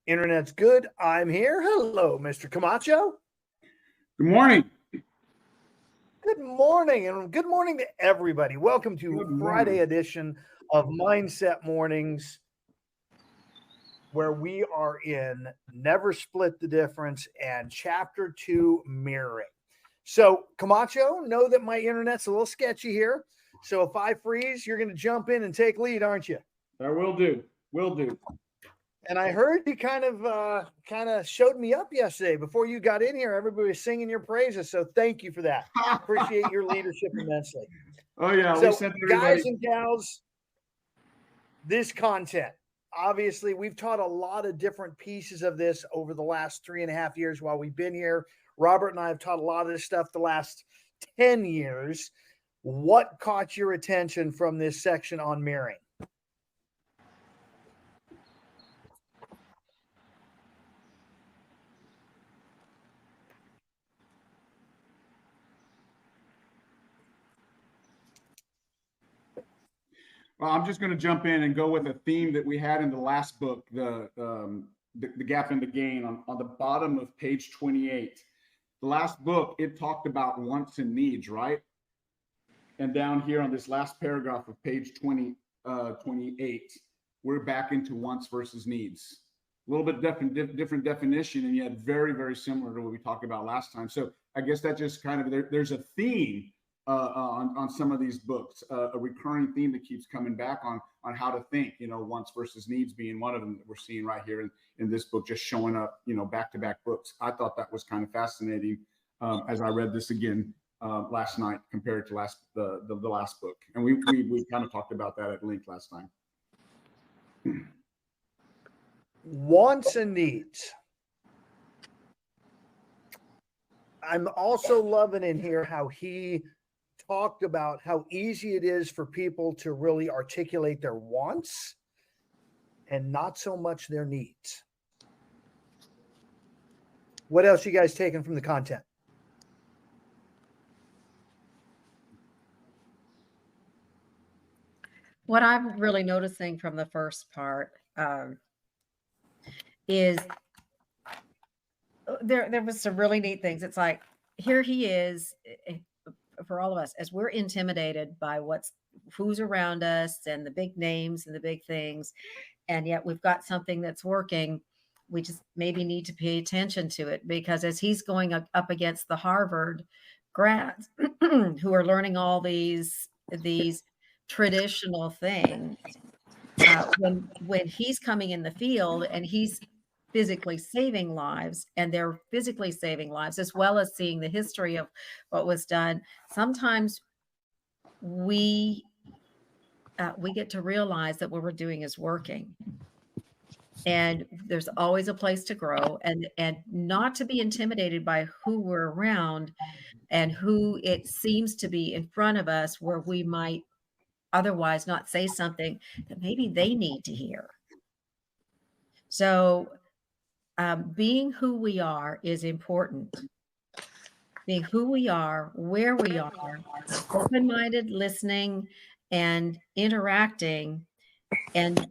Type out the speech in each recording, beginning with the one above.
Internet's good. I'm here. Hello, Mr. Camacho. Good morning. Good morning, and good morning to everybody. Welcome to Good Friday morning. edition of Mindset Mornings, where we are in Never Split the Difference and Chapter 2, Mirroring. So, Camacho, know that my internet's a little sketchy here. So if I freeze, you're going to jump in and take lead, aren't you? I will do. Will do. And I heard you kind of showed me up yesterday before you got in here. Everybody was singing your praises, so thank you for that. Appreciate your leadership immensely. Oh yeah, So, we sent everybody. guys and gals, this content, obviously, we've taught a lot of different pieces of this over the last 3.5 years while we've been here. Robert and I have taught a lot of this stuff the last 10 years. What caught your attention from this section on mirroring? Well, I'm just going to jump in and go with a theme that we had in the last book, the gap and the gain on the bottom of page 28. The last book, it talked about wants and needs, right? And down here on this last paragraph of page 28, we're back into wants versus needs. A little bit different definition, and yet very, very similar to what we talked about last time. So I guess that just kind of, there's a theme on some of these books, a recurring theme that keeps coming back on how to think, wants versus needs being one of them that we're seeing right here in this book, just showing up, back-to-back books. I thought that was kind of fascinating as I read this again last night compared to the last book. And we kind of talked about that at length last time. Wants and needs. I'm also loving in here how he talked about how easy it is for people to really articulate their wants and not so much their needs. What else you guys taking from the content? What I'm really noticing from the first part is there was some really neat things. It's like, here he is for all of us as we're intimidated by who's around us and the big names and the big things. And yet we've got something that's working. We just maybe need to pay attention to it, because as he's going up against the Harvard grads who are learning all these traditional things, when he's coming in the field and he's physically saving lives, and they're physically saving lives, as well as seeing the history of what was done, sometimes we get to realize that what we're doing is working. And there's always a place to grow, and not to be intimidated by who we're around and who it seems to be in front of us, where we might otherwise not say something that maybe they need to hear. So being who we are is important. Being who we are, where we are, open-minded, listening and interacting, and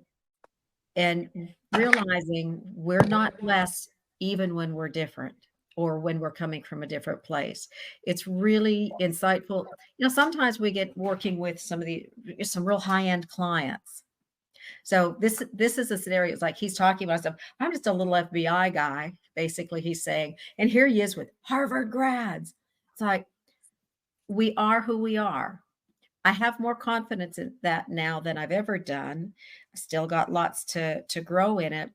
realizing we're not less even when we're different or when we're coming from a different place. It's really insightful. Sometimes we get working with some real high-end clients. So this is a scenario. It's like he's talking about stuff. I'm just a little FBI guy, basically, he's saying. And here he is with Harvard grads. It's like, we are who we are. I have more confidence in that now than I've ever done. I still got lots to grow in it,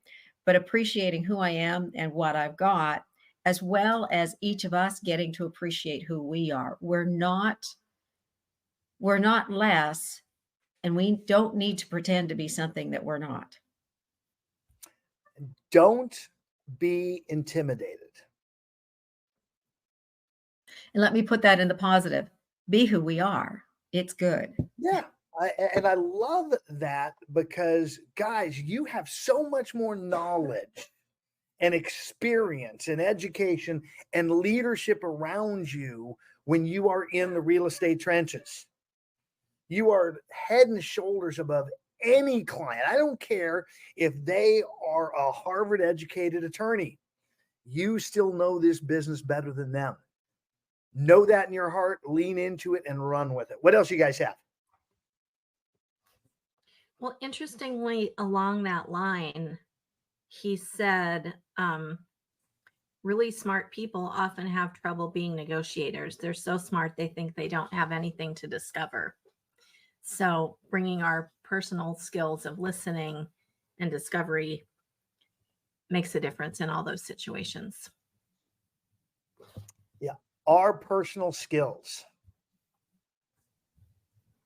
but appreciating who I am and what I've got, as well as each of us getting to appreciate who we are. We're not less, and we don't need to pretend to be something that we're not. Don't be intimidated. And let me put that in the positive. Be who we are. It's good. Yeah. I love that, because, guys, you have so much more knowledge and experience and education and leadership around you when you are in the real estate trenches. You are head and shoulders above any client. I don't care if they are a Harvard educated attorney. You still know this business better than them. Know that in your heart, lean into it and run with it. What else you guys have? Well, interestingly, along that line, he said, really smart people often have trouble being negotiators. They're so smart, they think they don't have anything to discover. So bringing our personal skills of listening and discovery makes a difference in all those situations. Yeah. Our personal skills.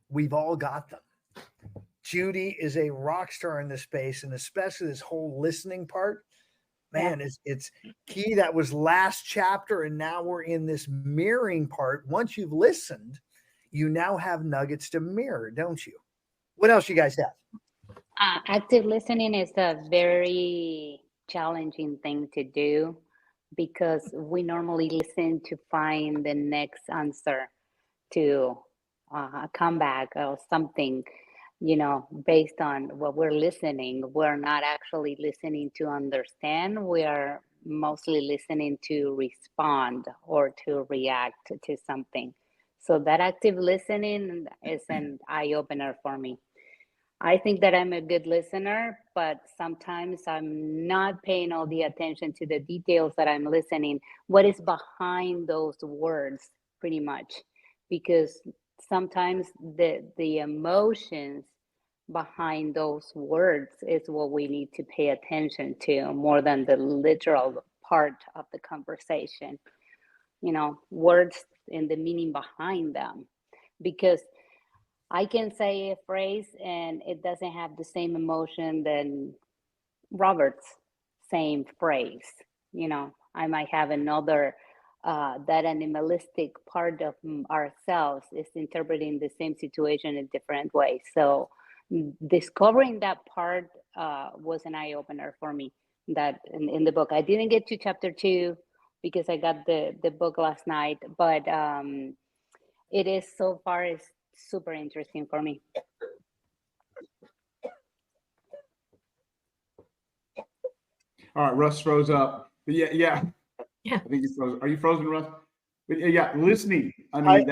We've all got them. Judy is a rock star in this space, and especially this whole listening part. Man, it's key. That was last chapter, and now we're in this mirroring part. Once you've listened, you now have nuggets to mirror, don't you? What else you guys have? Active listening is a very challenging thing to do because we normally listen to find the next answer to a comeback or something, based on what we're listening. We're not actually listening to understand. We are mostly listening to respond or to react to something. So that active listening is an eye-opener for me. I think that I'm a good listener, but sometimes I'm not paying all the attention to the details that I'm listening. What is behind those words, pretty much, because sometimes the emotions behind those words is what we need to pay attention to more than the literal part of the conversation. Words and the meaning behind them, because I can say a phrase and it doesn't have the same emotion than Robert's same phrase. I might have another, that animalistic part of ourselves is interpreting the same situation in different ways. So discovering that part was an eye-opener for me, that in the book. I didn't get to chapter 2 because I got the book last night, but it is so far is super interesting for me. All right, Russ froze up. But yeah. Yeah. I think you froze. Are you frozen, Russ? But yeah, listening. I mean,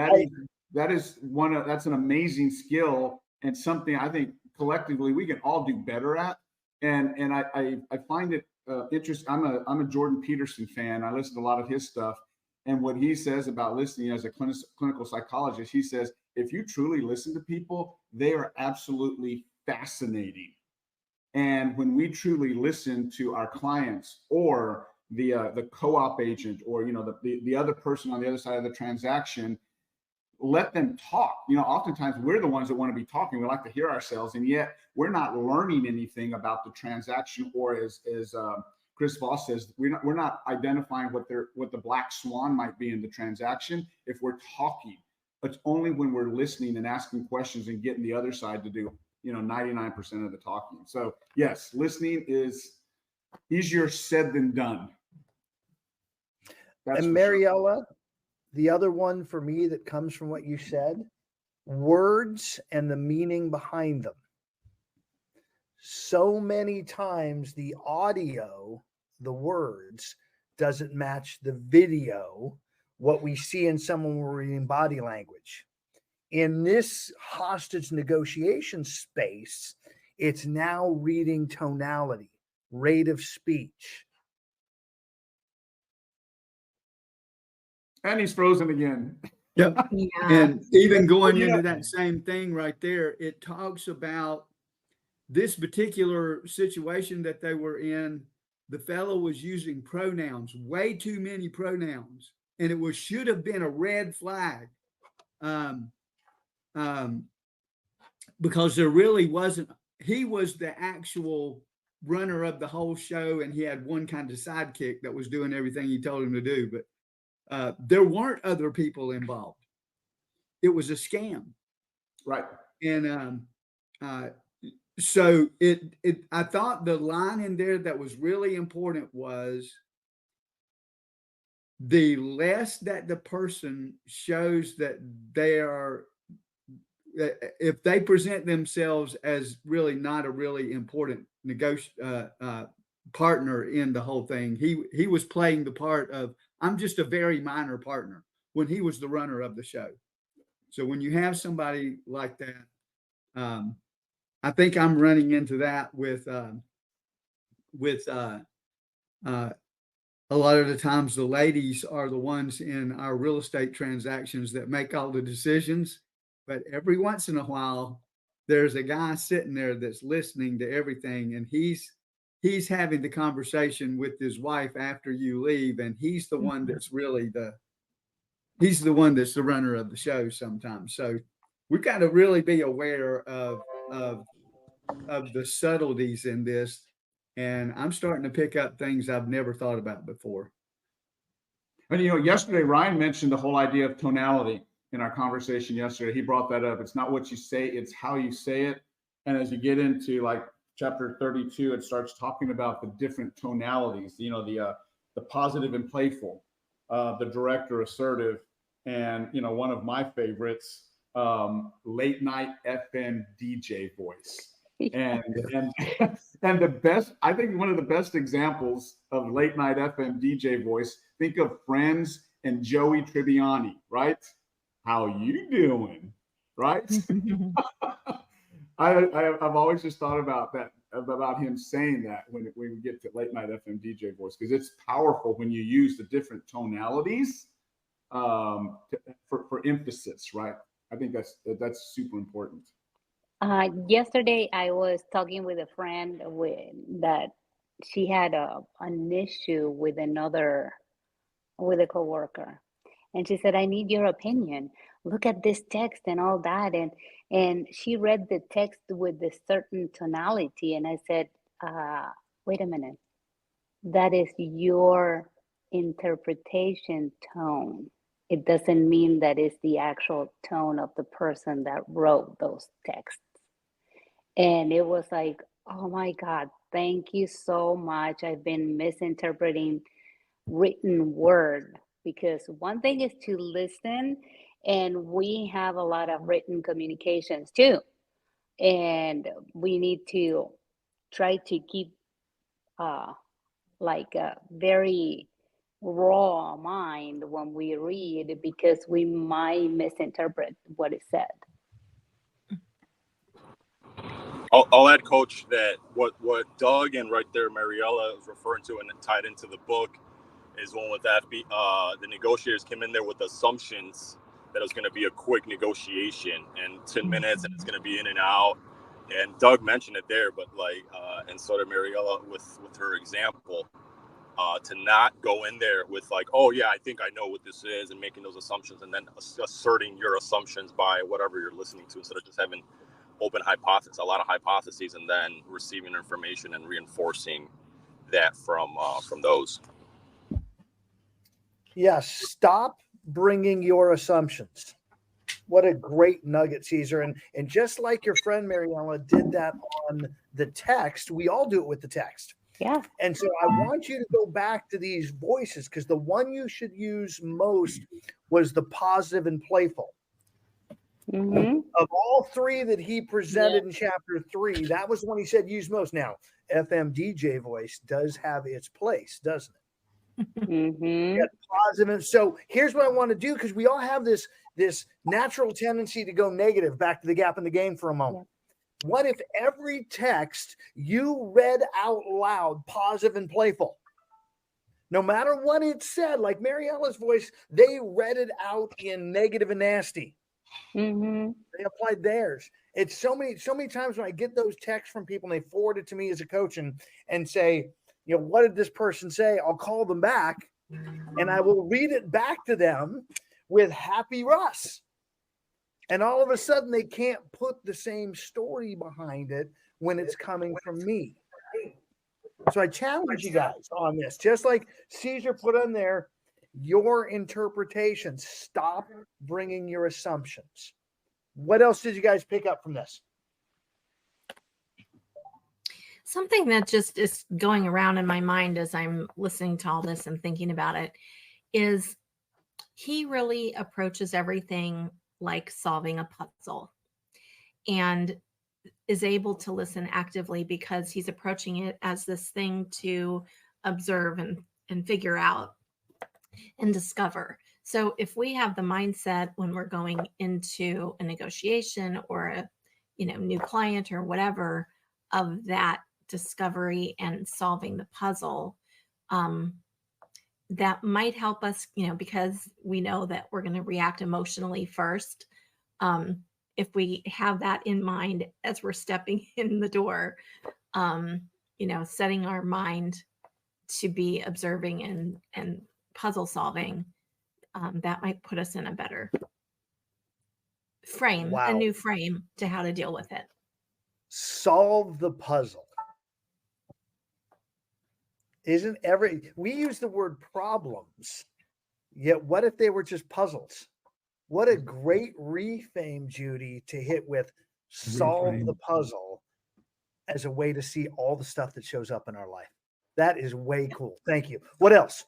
that's an amazing skill and something I think collectively we can all do better at. And I find it interesting. I'm a Jordan Peterson fan. I listen to a lot of his stuff. And what he says about listening as a clinical psychologist, he says, if you truly listen to people, they are absolutely fascinating. And when we truly listen to our clients or the co-op agent or the other person on the other side of the transaction, let them talk. Oftentimes we're the ones that want to be talking. We like to hear ourselves, and yet we're not learning anything about the transaction. Or as Chris Voss says, we're not identifying what the black swan might be in the transaction if we're talking. It's only when we're listening and asking questions and getting the other side to do 99% of the talking. So yes, listening is easier said than done. That's and Mariella, sure. The other one for me that comes from what you said, words and the meaning behind them. So many times the audio, the words, doesn't match the video, what we see in someone reading body language. In this hostage negotiation space, it's now reading tonality, rate of speech. And he's frozen again. Yep. Yeah. And even going into that same thing right there, it talks about this particular situation that they were in. The fellow was using pronouns, way too many pronouns, and it should have been a red flag. Because there really wasn't, he was the actual runner of the whole show, and he had one kind of sidekick that was doing everything he told him to do, but there weren't other people involved. It was a scam. Right. And so I thought the line in there that was really important was the less that the person shows that they are if they present themselves as really not a really important partner in the whole thing, he was playing the part of, I'm just a very minor partner, when he was the runner of the show. So when you have somebody like that, I think I'm running into that with a lot of the times the ladies are the ones in our real estate transactions that make all the decisions. But every once in a while, there's a guy sitting there that's listening to everything, and he's having the conversation with his wife after you leave, and he's the one that's really the runner of the show sometimes. So we've got to really be aware of the subtleties in this. And I'm starting to pick up things I've never thought about before. And yesterday Ryan mentioned the whole idea of tonality in our conversation yesterday. He brought that up. It's not what you say, it's how you say it. And as you get into like chapter 32, it starts talking about the different tonalities, the positive and playful, the direct or assertive, and one of my favorites, late night FM DJ voice. And the best, I think one of the best examples of late night FM DJ voice, think of Friends and Joey Tribbiani, right? How you doing? Right? I've always just thought about that, about him saying that when we get to late night FM DJ voice, because it's powerful when you use the different tonalities for emphasis, right? I think that's super important. Yesterday, I was talking with a friend that she had an issue with a coworker, and she said, "I need your opinion. Look at this text and all that." And she read the text with a certain tonality, and I said, "Wait a minute, that is your interpretation tone. It doesn't mean that it's the actual tone of the person that wrote those texts." And it was like, oh my God, thank you so much. I've been misinterpreting written word, because one thing is to listen, and we have a lot of written communications too. And we need to try to keep like a very raw mind when we read, because we might misinterpret what is said. I'll add, Coach, that what Doug and right there Mariella is referring to and tied into the book is one with the negotiators came in there with assumptions that it was going to be a quick negotiation and 10 minutes and it's going to be in and out. And Doug mentioned it there, but and so did Mariella with her example, to not go in there with like, oh yeah, I think I know what this is, and making those assumptions and then asserting your assumptions by whatever you're listening to, instead of just having a lot of hypotheses, and then receiving information and reinforcing that from those. Yes, stop bringing your assumptions. What a great nugget, Caesar. And just like your friend Mariella did that on the text, we all do it with the text. Yeah. And so I want you to go back to these voices, because the one you should use most was the positive and playful. Mm-hmm. Of all three that he presented in chapter 3, that was the one he said use most. Now, FM DJ voice does have its place, doesn't it? Mm-hmm. Positive. So here's what I want to do, because we all have this natural tendency to go negative. Back to the gap in the game for a moment. Yeah. What if every text you read out loud, positive and playful? No matter what it said, like Mariella's voice, they read it out in negative and nasty. Mm-hmm. They applied theirs. It's so many times when I get those texts from people and they forward it to me as a coach and say, what did this person say? I'll call them back and I will read it back to them with happy Russ. And all of a sudden they can't put the same story behind it when it's coming from me. So I challenge you guys on this, just like Caesar put on there, your interpretation. Stop bringing your assumptions. What else did you guys pick up from this? Something that just is going around in my mind as I'm listening to all this and thinking about it is he really approaches everything like solving a puzzle. and is able to listen actively because he's approaching it as this thing to observe and figure out and discover. So if we have the mindset when we're going into a negotiation or a new client or whatever of that discovery and solving the puzzle, that might help us, because we know that we're going to react emotionally first. If we have that in mind as we're stepping in the door, setting our mind to be observing and puzzle solving, that might put us in a better frame, Wow. a new frame to how to deal with it. Solve the puzzle. We use the word problems, yet what if they were just puzzles? What a great reframe, Judy, to hit with solve the puzzle as a way to see all the stuff that shows up in our life. That is way cool. Thank you. What else?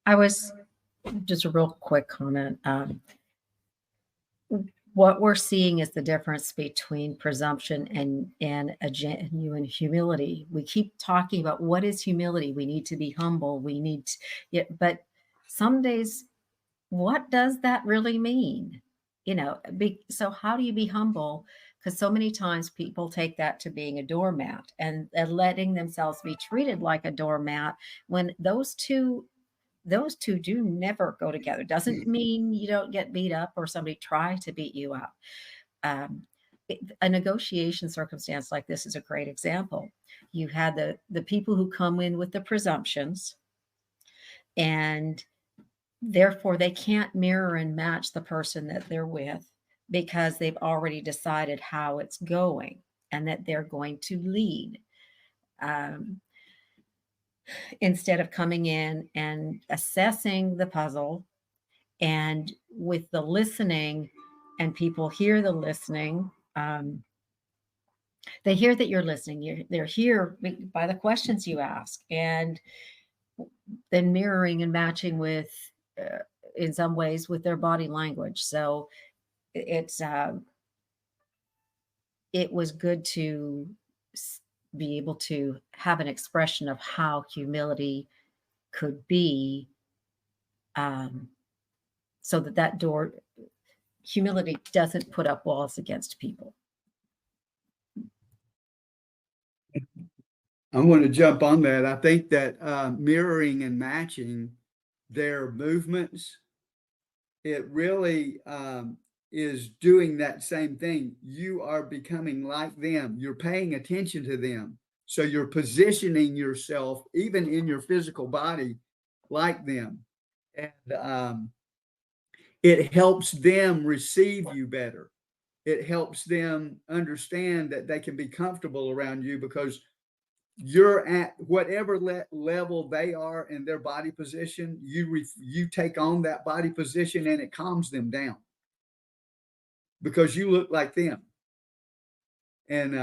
I was just a real quick comment. What we're seeing is the difference between presumption and a genuine humility. We keep talking about what is humility. We need to be humble. But some days, what does that really mean? So how do you be humble? Because so many times people take that to being a doormat and letting themselves be treated like a doormat, when those two do never go together. Doesn't mean you don't get beat up or somebody try to beat you up. A negotiation circumstance like this is a great example. You had the people who come in with the presumptions, and therefore they can't mirror and match the person that they're with because they've already decided how it's going and that they're going to lead. Instead of coming in and assessing the puzzle, and with the listening, and people hear the listening, they hear that you're listening. They're here by the questions you ask, and then mirroring and matching with, in some ways, with their body language. So it was good to be able to have an expression of how humility could be, so that humility doesn't put up walls against people. I want to jump on that. I think that mirroring and matching their movements, it really is doing that same thing. You are becoming like them. You're paying attention to them. So you're positioning yourself, even in your physical body, like them. And it helps them receive you better. It helps them understand that they can be comfortable around you because you're at whatever level they are in their body position. You take on that body position, and it calms them down because you look like them. And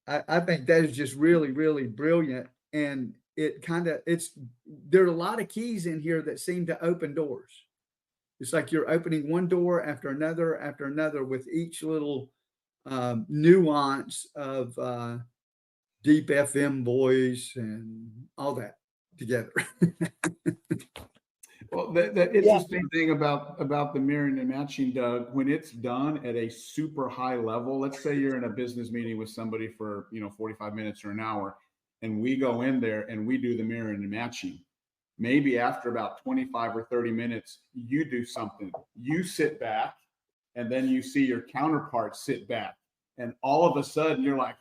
I think that is just really, really brilliant. And there are a lot of keys in here that seem to open doors. It's like you're opening one door after another with each little nuance of deep FM voice and all that together. Well, the interesting thing about the mirroring and matching, Doug, when it's done at a super high level, let's say you're in a business meeting with somebody for 45 minutes or an hour, and we go in there and we do the mirroring and matching. Maybe after about 25 or 30 minutes, you do something. You sit back, and then you see your counterpart sit back, and all of a sudden you're like,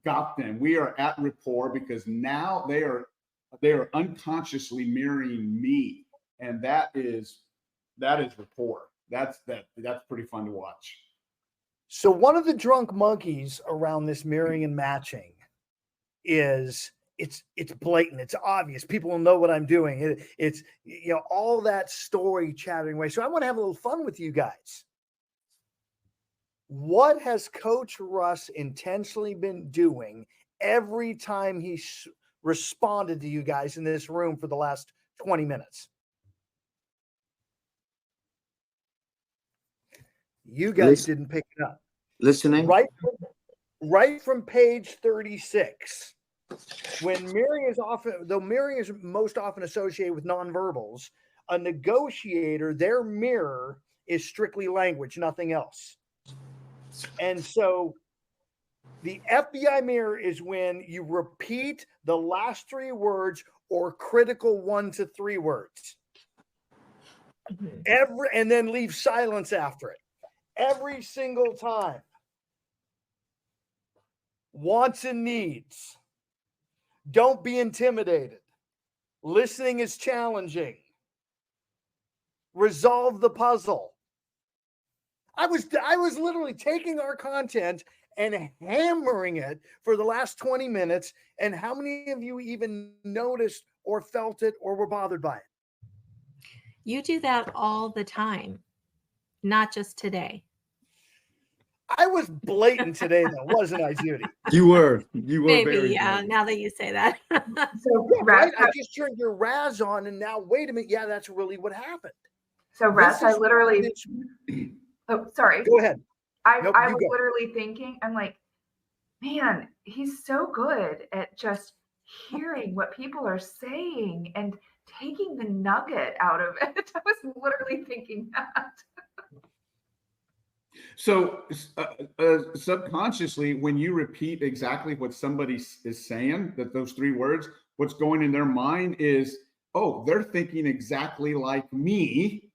got them. We are at rapport because now they are unconsciously mirroring me, and that is rapport. That's pretty fun to watch. So one of the drunk monkeys around this mirroring and matching is it's blatant. It's obvious. People will know what I'm doing. It's all that story chattering away. So I want to have a little fun with you guys. What has Coach Russ intentionally been doing every time he responded to you guys in this room for the last 20 minutes? You guys didn't pick it up. Listening. Right from page 36. When mirroring is often, though mirroring is most often associated with nonverbals, a negotiator, their mirror is strictly language, nothing else. And so the FBI mirror is when you repeat the last 3 words or critical 1 to 3 words. And then leave silence after it. Every single time. Wants and needs. Don't be intimidated. Listening is challenging. Resolve the puzzle. I was literally taking our content and hammering it for the last 20 minutes. And how many of you even noticed or felt it or were bothered by it? You do that all the time, not just today. I was blatant today, though, wasn't I, Judy? You were Maybe, very yeah. good. Now that you say that. So, Yeah, right? Russ, I just turned your Raz on, and now wait a minute. Yeah, that's really what happened. so Russ, This I is literally. this- Oh, sorry. Go ahead. I Nope, I you was go. literally thinking, I'm like, man, he's so good at just hearing what people are saying and taking the nugget out of it. I was literally thinking that. So subconsciously, when you repeat exactly what somebody is saying, that those 3 words, what's going in their mind is, oh, they're thinking exactly like me.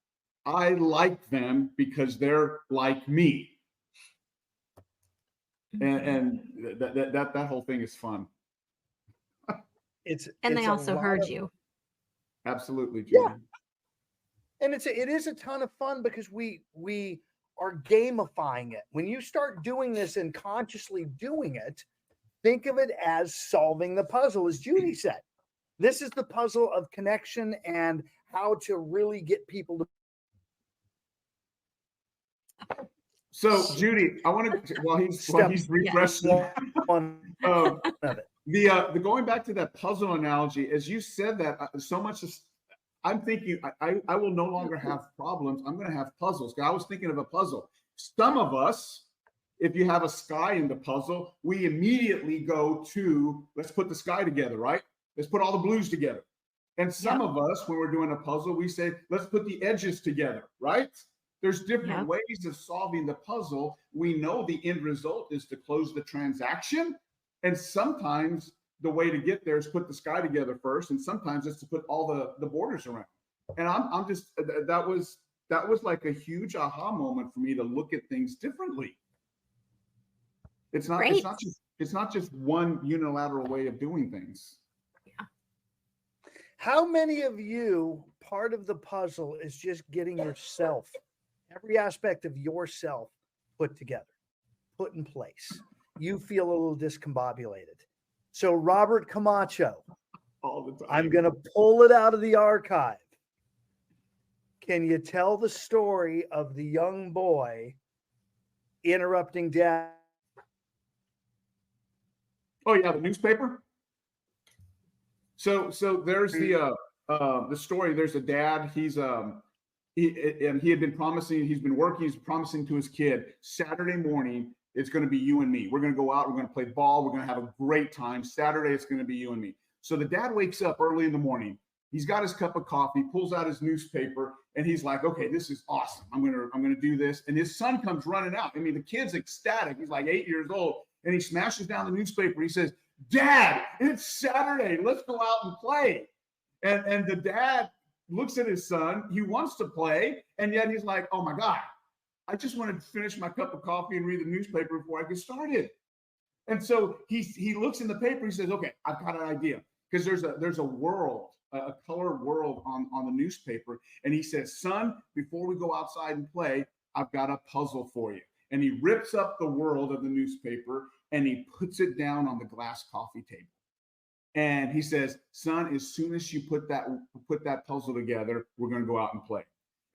I like them because they're like me. And that whole thing is fun. And they also heard you. Absolutely, Judy. Yeah. And it is a ton of fun because we are gamifying it. When you start doing this and consciously doing it, think of it as solving the puzzle, as Judy said. This is the puzzle of connection and how to really get people to. So, Judy, I want to while he's refreshing the going back to that puzzle analogy, as you said that, so much is, I'm thinking I will no longer have problems. I'm going to have puzzles. I was thinking of a puzzle. Some of us, if you have a sky in the puzzle, we immediately go to, let's put the sky together, right? Let's put all the blues together. And some of us, when we're doing a puzzle, we say, let's put the edges together, right? There's different ways of solving the puzzle. We know the end result is to close the transaction. And sometimes the way to get there is put the sky together first. And sometimes it's to put all the borders around. And I'm just, that was like a huge aha moment for me to look at things differently. It's not just one unilateral way of doing things. Yeah. How many of you, part of the puzzle is just getting yourself, every aspect of yourself put together, put in place? You feel a little discombobulated. So Robert Camacho, all the time. I'm going to pull it out of the archive. Can you tell the story of the young boy interrupting dad? Oh yeah, the newspaper. So there's the story. There's a dad. He had been promising. He's been working. He's promising to his kid, Saturday morning, it's going to be you and me. We're going to go out. We're going to play ball. We're going to have a great time. Saturday, it's going to be you and me. So the dad wakes up early in the morning. He's got his cup of coffee, pulls out his newspaper, and he's like, okay, this is awesome. I'm going to do this. And his son comes running out. I mean, the kid's ecstatic. He's like 8 years old, and he smashes down the newspaper. He says, Dad, it's Saturday. Let's go out and play. And the dad looks at his son. He wants to play, and yet he's like, oh my God, I just wanted to finish my cup of coffee and read the newspaper before I get started. And so he looks in the paper. He says, okay, I've got an idea. Because there's a world, a color world on the newspaper. And he says, son, before we go outside and play, I've got a puzzle for you. And he rips up the world of the newspaper and he puts it down on the glass coffee table. And he says, son, as soon as you put that puzzle together, we're going to go out and play.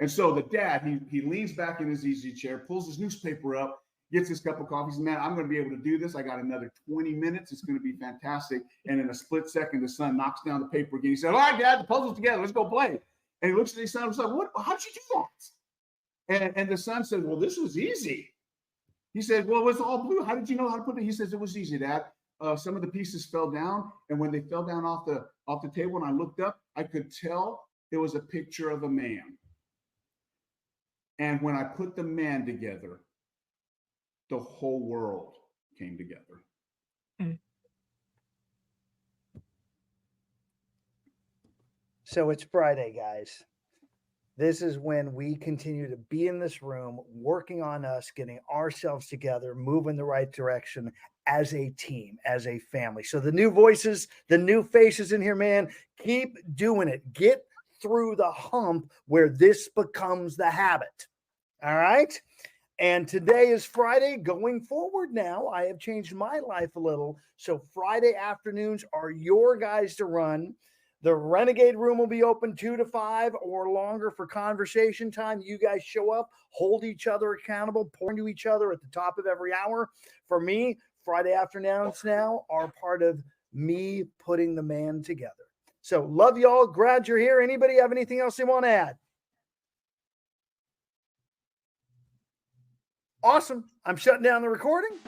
And so the dad, he leans back in his easy chair, pulls his newspaper up, gets his cup of coffee. He says, man, I'm going to be able to do this. I got another 20 minutes. It's going to be fantastic. And in a split second, the son knocks down the paper again. He said, all right, Dad, the puzzle's together. Let's go play. And he looks at his son and says, how'd you do that? And the son said, well, this was easy. He said, well, it's all blue. How did you know how to put it? He says, it was easy, Dad. Some of the pieces fell down, and when they fell down off the table and I looked up, I could tell it was a picture of a man. And when I put the man together, the whole world came together. Mm. So it's Friday, guys. This is when we continue to be in this room, working on us, getting ourselves together, moving the right direction as a team, as a family. So the new voices, the new faces in here, man, keep doing it. Get through the hump where this becomes the habit. All right. And today is Friday. Going forward now, I have changed my life a little. So Friday afternoons are your guys to run. The Renegade room will be open 2 to 5 or longer for conversation time. You guys show up, hold each other accountable, pour into each other at the top of every hour. For me, Friday afternoons now are part of me putting the man together. So love y'all. Glad you're here. Anybody have anything else they want to add? Awesome. I'm shutting down the recording.